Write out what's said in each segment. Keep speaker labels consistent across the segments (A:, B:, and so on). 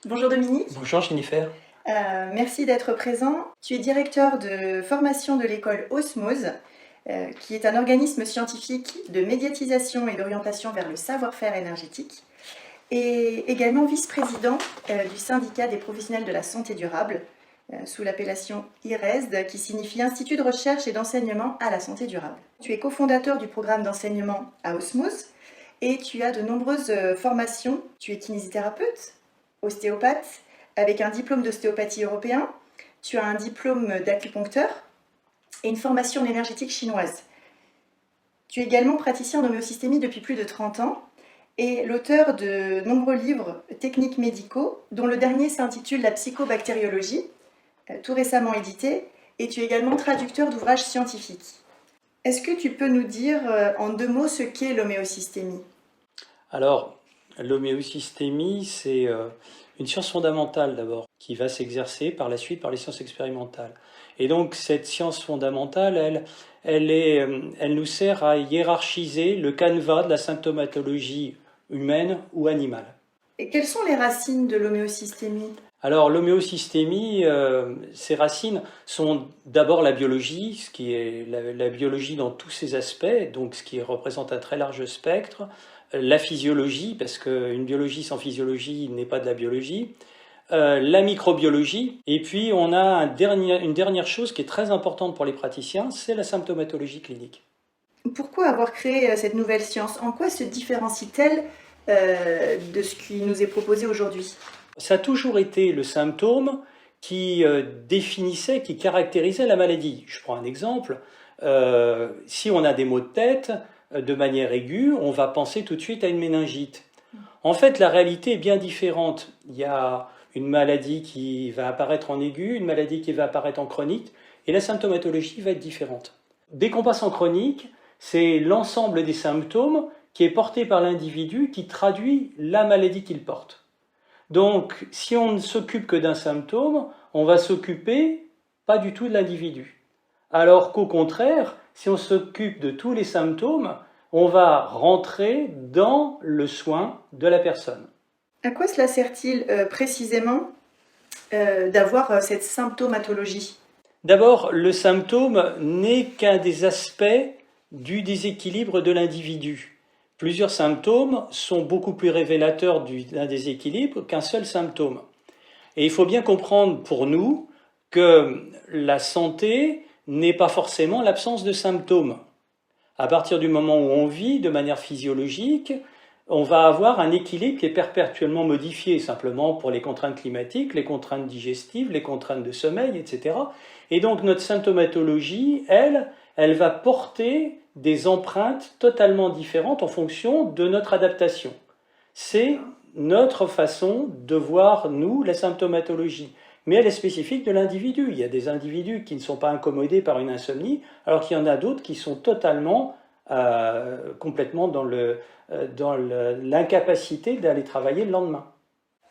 A: Bonjour Dominique.
B: Bonjour Jennifer.
A: Merci d'être présent. Tu es directeur de formation de l'école Osmose, qui est un organisme scientifique de médiatisation et d'orientation vers le savoir-faire énergétique, et également vice-président du syndicat des professionnels de la santé durable, sous l'appellation IRESD, qui signifie Institut de recherche et d'enseignement à la santé durable. Tu es cofondateur du programme d'enseignement à Osmose et tu as de nombreuses formations. Tu es kinésithérapeute, ostéopathe, avec un diplôme d'ostéopathie européen. Tu as un diplôme d'acupuncteur et une formation en énergétique chinoise. Tu es également praticien en homéosystémie depuis plus de 30 ans et l'auteur de nombreux livres techniques médicaux, dont le dernier s'intitule La psychobactériologie, tout récemment édité, et tu es également traducteur d'ouvrages scientifiques. Est-ce que tu peux nous dire en 2 mots ce qu'est l'homéosystémie ?
B: Alors, l'homéosystémie, c'est une science fondamentale d'abord, qui va s'exercer par la suite par les sciences expérimentales. Et donc, cette science fondamentale, elle nous sert à hiérarchiser le canevas de la symptomatologie humaine ou animale.
A: Et quelles sont les racines de l'homéosystémie ?
B: Alors l'homéosystémie, ses racines sont d'abord la biologie, ce qui est la biologie dans tous ses aspects, donc ce qui représente un très large spectre, la physiologie, parce qu'une biologie sans physiologie n'est pas de la biologie, la microbiologie, et puis on a une dernière chose qui est très importante pour les praticiens, c'est la symptomatologie clinique.
A: Pourquoi avoir créé cette nouvelle science ? En quoi se différencie-t-elle de ce qui nous est proposé aujourd'hui ?
B: Ça a toujours été le symptôme qui définissait, qui caractérisait la maladie. Je prends un exemple. Si on a des maux de tête de manière aiguë, on va penser tout de suite à une méningite. En fait, la réalité est bien différente. Il y a une maladie qui va apparaître en aigu, une maladie qui va apparaître en chronique, et la symptomatologie va être différente. Dès qu'on passe en chronique, c'est l'ensemble des symptômes qui est porté par l'individu qui traduit la maladie qu'il porte. Donc, si on ne s'occupe que d'un symptôme, on va s'occuper pas du tout de l'individu. Alors qu'au contraire, si on s'occupe de tous les symptômes, on va rentrer dans le soin de la personne.
A: À quoi cela sert-il précisément d'avoir cette symptomatologie ?
B: D'abord, le symptôme n'est qu'un des aspects du déséquilibre de l'individu. Plusieurs symptômes sont beaucoup plus révélateurs d'un déséquilibre qu'un seul symptôme. Et il faut bien comprendre pour nous que la santé n'est pas forcément l'absence de symptômes. À partir du moment où on vit de manière physiologique, on va avoir un équilibre qui est perpétuellement modifié, simplement pour les contraintes climatiques, les contraintes digestives, les contraintes de sommeil, etc. Et donc notre symptomatologie, elle va porter des empreintes totalement différentes en fonction de notre adaptation. C'est notre façon de voir, nous, la symptomatologie. Mais elle est spécifique de l'individu. Il y a des individus qui ne sont pas incommodés par une insomnie, alors qu'il y en a d'autres qui sont totalement, complètement dans l'incapacité d'aller travailler le lendemain.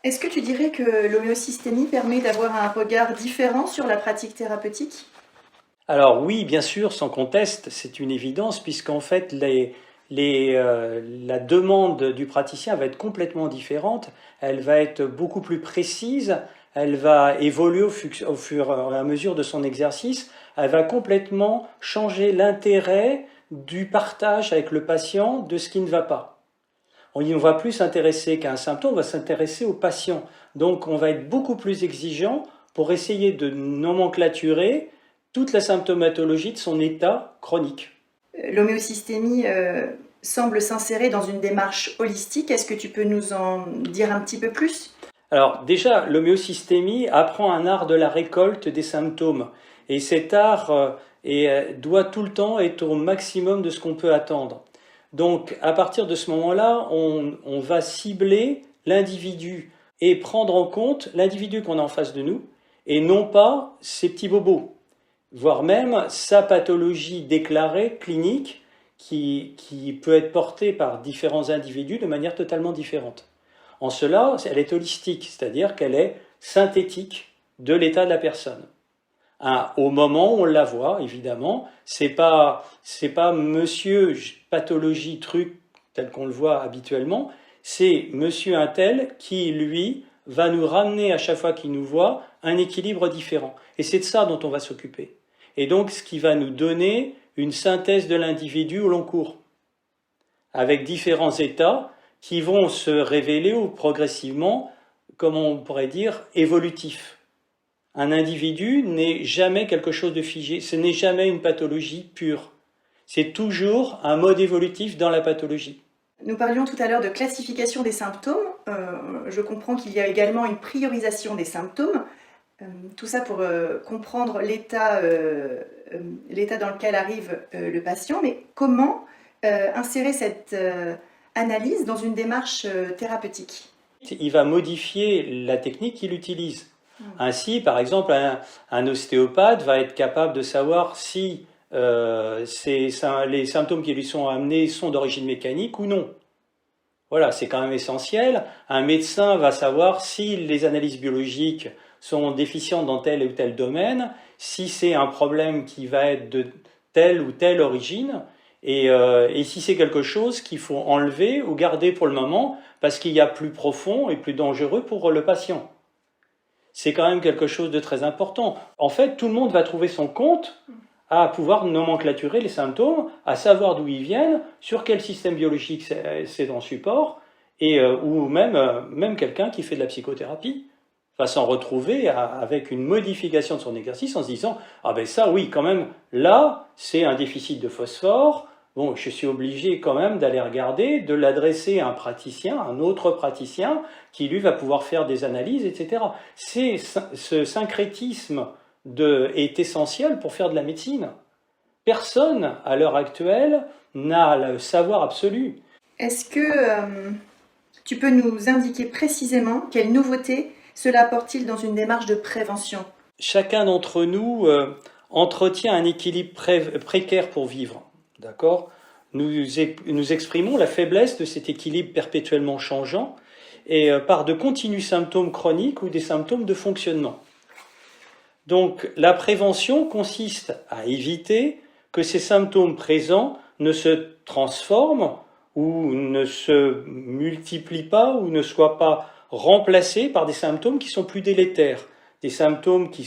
A: Est-ce que tu dirais que l'homéosystémie permet d'avoir un regard différent sur la pratique thérapeutique ?
B: Alors oui, bien sûr, sans conteste, c'est une évidence, puisqu'en fait, la demande du praticien va être complètement différente, elle va être beaucoup plus précise, elle va évoluer au fur et à mesure de son exercice, elle va complètement changer l'intérêt du partage avec le patient de ce qui ne va pas. On ne va plus s'intéresser qu'à un symptôme, on va s'intéresser au patient. Donc on va être beaucoup plus exigeant pour essayer de nomenclaturer toute la symptomatologie de son état chronique.
A: L'homéosystémie semble s'insérer dans une démarche holistique. Est-ce que tu peux nous en dire un petit peu plus ?
B: Alors déjà, l'homéosystémie apprend un art de la récolte des symptômes. Et cet art doit tout le temps être au maximum de ce qu'on peut attendre. Donc à partir de ce moment-là, on va cibler l'individu et prendre en compte l'individu qu'on a en face de nous et non pas ses petits bobos, voire même sa pathologie déclarée clinique qui peut être portée par différents individus de manière totalement différente. En cela, elle est holistique, c'est-à-dire qu'elle est synthétique de l'état de la personne. Au moment où on la voit, évidemment, c'est pas monsieur pathologie truc tel qu'on le voit habituellement, c'est monsieur un tel qui, lui, va nous ramener à chaque fois qu'il nous voit un équilibre différent. Et c'est de ça dont on va s'occuper. Et donc ce qui va nous donner une synthèse de l'individu au long cours, avec différents états qui vont se révéler ou progressivement, comme on pourrait dire, évolutifs. Un individu n'est jamais quelque chose de figé, ce n'est jamais une pathologie pure. C'est toujours un mode évolutif dans la pathologie.
A: Nous parlions tout à l'heure de classification des symptômes. Je comprends qu'il y a également une priorisation des symptômes. Tout ça pour comprendre l'état dans lequel arrive le patient. Mais comment insérer cette analyse dans une démarche thérapeutique?
B: Il va modifier la technique qu'il utilise. Ainsi, par exemple, un ostéopathe va être capable de savoir si les symptômes qui lui sont amenés sont d'origine mécanique ou non. Voilà, c'est quand même essentiel. Un médecin va savoir si les analyses biologiques sont déficientes dans tel ou tel domaine, si c'est un problème qui va être de telle ou telle origine, et si c'est quelque chose qu'il faut enlever ou garder pour le moment, parce qu'il y a plus profond et plus dangereux pour le patient. C'est quand même quelque chose de très important. En fait, tout le monde va trouver son compte à pouvoir nomenclaturer les symptômes, à savoir d'où ils viennent, sur quel système biologique c'est en support, ou même quelqu'un qui fait de la psychothérapie va s'en retrouver avec une modification de son exercice en se disant « Ah ben ça oui, quand même, là, c'est un déficit de phosphore, bon, je suis obligé quand même d'aller regarder, de l'adresser à un praticien, un autre praticien, qui lui va pouvoir faire des analyses, etc. » Ce syncrétisme est essentiel pour faire de la médecine. Personne, à l'heure actuelle, n'a le savoir absolu.
A: Est-ce que tu peux nous indiquer précisément quelles nouveautés cela apporte-t-il dans une démarche de prévention?
B: Chacun d'entre nous entretient un équilibre précaire pour vivre. D'accord ? Nous exprimons la faiblesse de cet équilibre perpétuellement changeant et par de continus symptômes chroniques ou des symptômes de fonctionnement. Donc la prévention consiste à éviter que ces symptômes présents ne se transforment ou ne se multiplient pas ou ne soient pas remplacés par des symptômes qui sont plus délétères, des symptômes qui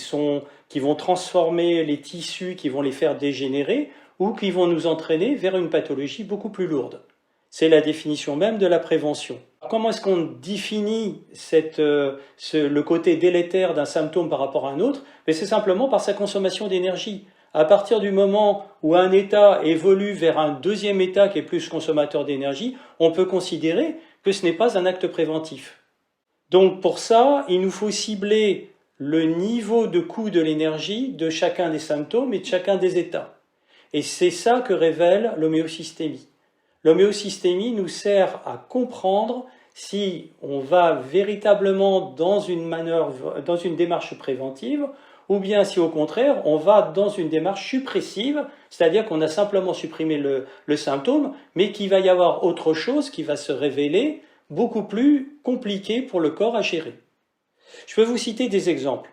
B: vont transformer les tissus, qui vont les faire dégénérer ou qui vont nous entraîner vers une pathologie beaucoup plus lourde. C'est la définition même de la prévention. Comment est-ce qu'on définit le côté délétère d'un symptôme par rapport à un autre? Mais c'est simplement par sa consommation d'énergie. À partir du moment où un état évolue vers un deuxième état qui est plus consommateur d'énergie, on peut considérer que ce n'est pas un acte préventif. Donc pour ça, il nous faut cibler le niveau de coût de l'énergie de chacun des symptômes et de chacun des états. Et c'est ça que révèle l'homéosystémie. L'homéosystémie nous sert à comprendre si on va véritablement dans une démarche préventive ou bien si au contraire on va dans une démarche suppressive, c'est-à-dire qu'on a simplement supprimé le symptôme, mais qu'il va y avoir autre chose qui va se révéler beaucoup plus compliqué pour le corps à gérer. Je peux vous citer des exemples.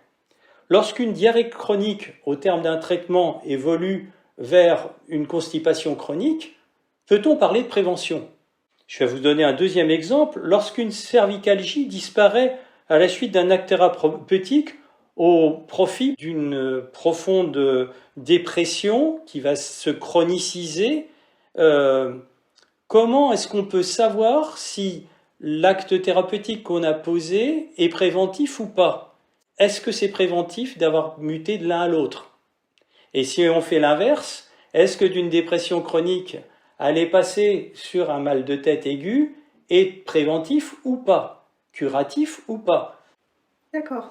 B: Lorsqu'une diarrhée chronique, au terme d'un traitement, évolue vers une constipation chronique, peut-on parler de prévention? Je vais vous donner un deuxième exemple. Lorsqu'une cervicalgie disparaît à la suite d'un acte thérapeutique au profit d'une profonde dépression qui va se chroniciser, comment est-ce qu'on peut savoir si l'acte thérapeutique qu'on a posé est préventif ou pas? Est-ce que c'est préventif d'avoir muté de l'un à l'autre? Et si on fait l'inverse, est-ce que d'une dépression chronique, aller passer sur un mal de tête aigu est préventif ou pas? Curatif ou pas?
A: D'accord.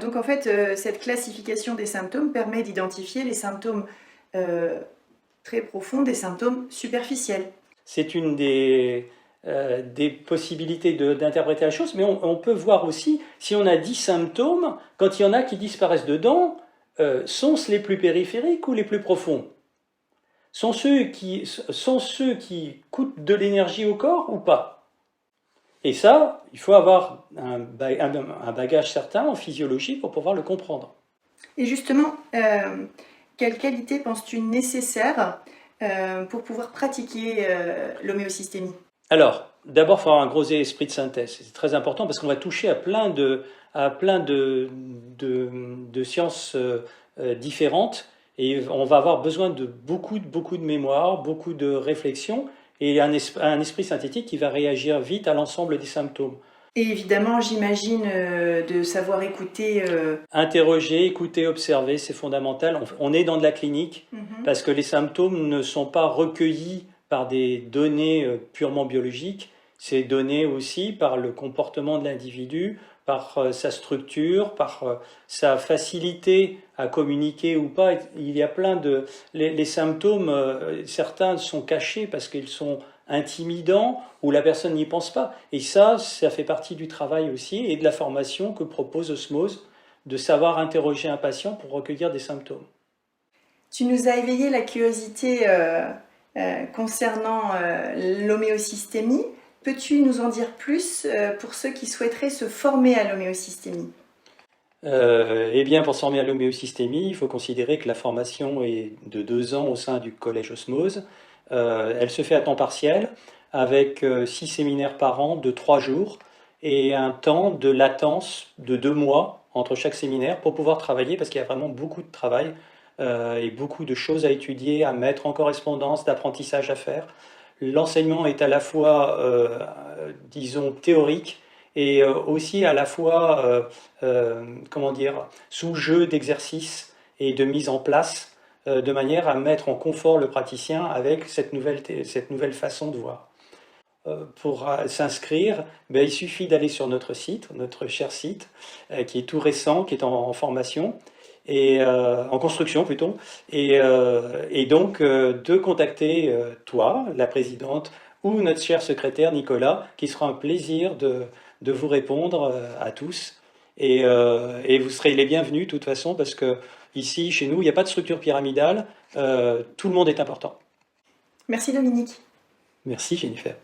A: Donc en fait, cette classification des symptômes permet d'identifier les symptômes très profonds des symptômes superficiels.
B: C'est une des possibilités d'interpréter la chose, mais on peut voir aussi, si on a 10 symptômes, quand il y en a qui disparaissent dedans, sont-ce les plus périphériques ou les plus profonds? Sont ceux qui coûtent de l'énergie au corps ou pas? Et ça, il faut avoir un bagage certain en physiologie pour pouvoir le comprendre.
A: Et justement, quelles qualités penses-tu nécessaires pour pouvoir pratiquer l'homéosystémie?
B: Alors, d'abord, il faut avoir un gros esprit de synthèse. C'est très important parce qu'on va toucher à plein de sciences différentes et on va avoir besoin de beaucoup de mémoire, beaucoup de réflexion et un esprit synthétique qui va réagir vite à l'ensemble des symptômes.
A: Et évidemment, j'imagine de savoir écouter.
B: Interroger, écouter, observer, c'est fondamental. On est dans de la clinique parce que les symptômes ne sont pas recueillis par des données purement biologiques, c'est donné aussi par le comportement de l'individu, par sa structure, par sa facilité à communiquer ou pas. Il y a plein de... Les symptômes, certains sont cachés parce qu'ils sont intimidants ou la personne n'y pense pas. Et ça fait partie du travail aussi et de la formation que propose Osmose, de savoir interroger un patient pour recueillir des symptômes.
A: Tu nous as éveillé la curiosité concernant l'homéosystémie. Peux-tu nous en dire plus pour ceux qui souhaiteraient se former à l'homéosystémie?
B: Eh bien, pour se former à l'homéosystémie, il faut considérer que la formation est de 2 ans au sein du collège Osmose. Elle se fait à temps partiel, avec 6 séminaires par an de 3 jours et un temps de latence de 2 mois entre chaque séminaire pour pouvoir travailler, parce qu'il y a vraiment beaucoup de travail et beaucoup de choses à étudier, à mettre en correspondance, d'apprentissage à faire. L'enseignement est à la fois, disons, théorique et aussi à la fois, comment dire, sous jeu d'exercices et de mise en place, de manière à mettre en confort le praticien avec cette nouvelle façon de voir. Pour s'inscrire, ben, il suffit d'aller sur notre site, notre cher site, qui est tout récent, qui est en formation, et en construction plutôt, et donc de contacter toi, la présidente, ou notre cher secrétaire Nicolas, qui sera un plaisir de vous répondre à tous. Et vous serez les bienvenus de toute façon, parce que ici, chez nous, il n'y a pas de structure pyramidale, tout le monde est important.
A: Merci Dominique.
B: Merci Jennifer.